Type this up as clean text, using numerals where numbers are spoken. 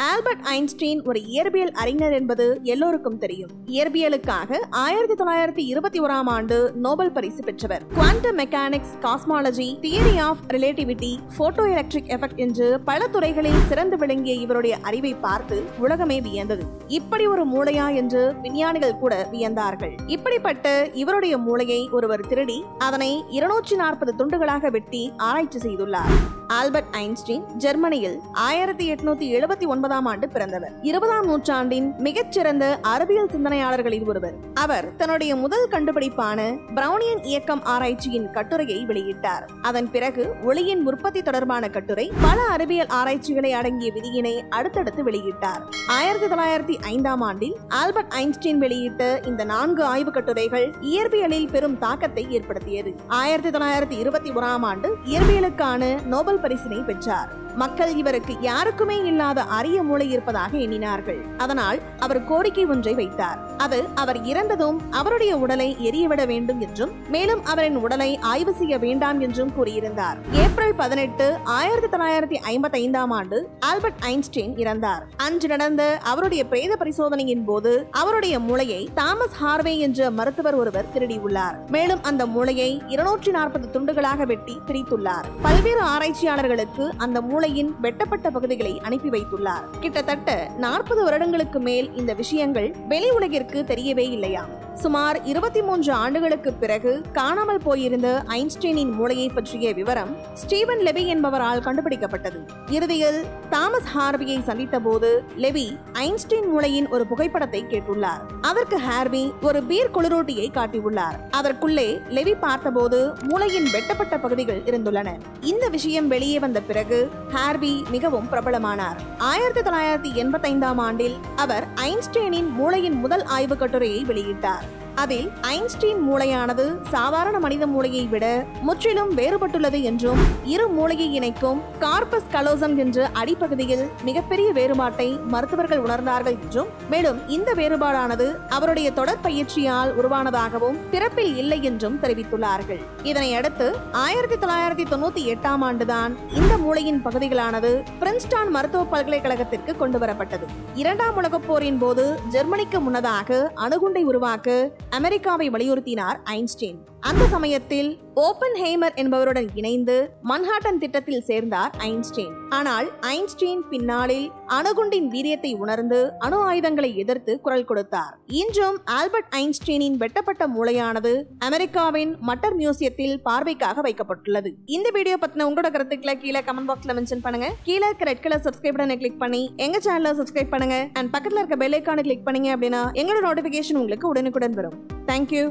Albert Einstein ஒரு இயற்பியல் அறிஞர் என்பது எல்லோருக்கும் தெரியும். இயற்பியலுக்காக 1921ஆம் ஆண்டு நோபல் பரிசு பெற்றவர். Quantum mechanics, cosmology, theory of relativity, photoelectric effect என்று பல துறைகளில் சிறந்து விளங்கிய இவருடைய அறிவை பார்த்து உலகமே வியந்தது. இப்படி ஒரு மூளையா என்று விஞ்ஞானிகள் கூட வியந்தார்கள். இப்படிப்பட்ட இவருடைய மூளையை ஒருவர் திருடி அதனை 240 துண்டுகளாக வெட்டி ஆராய்ச்சி செய்துள்ளார். ஆல்பர்ட் ஐன்ஸ்டீன் ஜெர்மனியில் 1879ஆம் ஆண்டு பிறந்தவர். 20ஆம் நூற்றாண்டின் மிகச்சிறந்த அறிவியல் சிந்தனையாளர்களில் ஒருவர். அவர் தன்னுடைய முதல் கண்டுபிடிப்பான பிரவுனியன் இயக்கம் ஆராய்ச்சியின் கட்டுரையை வெளியிட்டார். அதன் பிறகு ஒளியின் உற்பத்தி தொடர்பான கட்டுரை, பல அறிவியல் ஆராய்ச்சிகளை அடங்கிய விதியினை அடுத்தடுத்து வெளியிட்டார். 1905ஆம் ஆண்டில் ஆல்பர்ட் ஐன்ஸ்டீன் வெளியிட்ட இந்த 4 ஆய்வு கட்டுரைகள் இயற்பியலில் பெரும் தாக்கத்தை ஏற்படுத்தியது. 1921ஆம் ஆண்டு இயற்பியலுக்கான நோபல் பரிசினை பெற்றார். மக்கள் இவருக்கு யாருக்குமே இல்லாத அரிய மூளை இருப்பதாக எண்ணினார்கள். அதனால் அவர் கோரிக்கை ஒன்றை வைத்தார். அது அவர் இறந்ததும் அவருடைய உடலை எரியவிட வேண்டும் என்றும், மேலும் அவரின் உடலை ஆய்வு செய்ய வேண்டாம் என்றும் கூறியிருந்தார். ஏப்ரல் 18, 1955ஆம் ஆண்டு ஆல்பர்ட் ஐன்ஸ்டீன் இறந்தார். அன்று நடந்த அவருடைய பிரேத பரிசோதனையின் போது அவருடைய மூளையை தாமஸ் ஹார்வே என்ற மருத்துவர் ஒருவர் திருடியுள்ளார். மேலும் அந்த மூளையை 240 துண்டுகளாக வெட்டி பிரித்துள்ளார். பல்வேறு ஆராய்ச்சியாளர்களுக்கு அந்த மூளையின் வெட்டப்பட்ட பகுதிகளை அனுப்பி வைத்துள்ளார். கிட்டத்தட்ட 40 வருடங்களுக்கு மேல் இந்த விஷயங்கள் வெளி உலகிற்கு தெரியவே இல்லையாம். சுமார் 23 ஆண்டுகளுக்கு பிறகு காணாமல் போயிருந்த ஐன்ஸ்டீனின் மூளையை பற்றிய விவரம் ஸ்டீவன் லெவி என்பவரால் கண்டுபிடிக்கப்பட்டது. இறுதியில் தாமஸ் ஹார்வியை சந்தித்த போது லெவி ஐன்ஸ்டீன் மூளையின் ஒரு புகைப்படத்தை கேட்டுள்ளார். அதற்கு ஹார்வி ஒரு பீர் குளிரூட்டியை காட்டியுள்ளார். அதற்குள்ளே லெவி பார்த்தபோது மூளையின் வெட்டப்பட்ட பகுதிகள் இருந்துள்ளன. இந்த விஷயம் வெளியே வந்த பிறகு ஹார்வி மிகவும் பிரபலமானார். 1985ஆம் ஆண்டில் அவர் ஐன்ஸ்டீனின் மூளையின் முதல் ஆய்வு கட்டுரையை வெளியிட்டார். அதில் ஐன்ஸ்டீன் மூளையானது சாதாரண மனித மூளையை விட முற்றிலும் வேறுபட்டுள்ளது என்றும், இரு மூளையை இணைக்கும் கார்பஸ் கலோசம் என்ற அடிப்பகுதியில் மிகப்பெரிய வேறுபாட்டை மருத்துவர்கள் உணர்ந்தார்கள் என்றும், மேலும் இந்த வேறுபாடானது அவருடைய தொடர் பயிற்சியால் உருவானதாகவும் பிறப்பில் இல்லை என்றும் தெரிவித்துள்ளார்கள். இதனையடுத்து 1998ஆம் ஆண்டுதான் இந்த மூளையின் பகுதிகளானது பிரின்ஸ்டன் மருத்துவ பல்கலைக்கழகத்திற்கு கொண்டுவரப்பட்டது. 2ஆம் உலகப் போரின் போது ஜெர்மனிக்கு முன்னதாக அணுகுண்டை உருவாக்க அமெரிக்காவை வலியுறுத்தினார் ஐன்ஸ்டீன். அந்த சமயத்தில் ஓப்பன்ஹைமர் என்பவருடன் இணைந்து மன்ஹாட்டன் திட்டத்தில் சேர்ந்தார் ஐன்ஸ்டீன். ஆனால் ஐன்ஸ்டீன் பின்னாளில் அணுகுண்டின் வீரியத்தை உணர்ந்து அணு ஆயுதங்களை எதிர்த்து குரல் கொடுத்தார். இன்றும் ஆல்பர்ட் ஐன்ஸ்டீனின் வெட்டப்பட்ட மூளையானது அமெரிக்காவின் மட்டர் மியூசியத்தில் பார்வைக்காக வைக்கப்பட்டுள்ளது. இந்த வீடியோ பத்தின உங்களோட கருத்துக்களை கீழே கமெண்ட் பாக்ஸ்ல மென்ஷன் பண்ணுங்க. கீழே ரெட் கலர் சப்ஸ்கிரைப் பட்டனை கிளிக் பண்ணி எங்க சேனலை சப்ஸ்கிரைப் பண்ணுங்க. அண்ட் பக்கத்துல இருக்க பெல் ஐகானை கிளிக் பண்ணீங்க அப்படின்னா எங்களோட நோட்டிபிகேஷன் உங்களுக்கு உடனுக்குடன் வரும். தேங்க்யூ.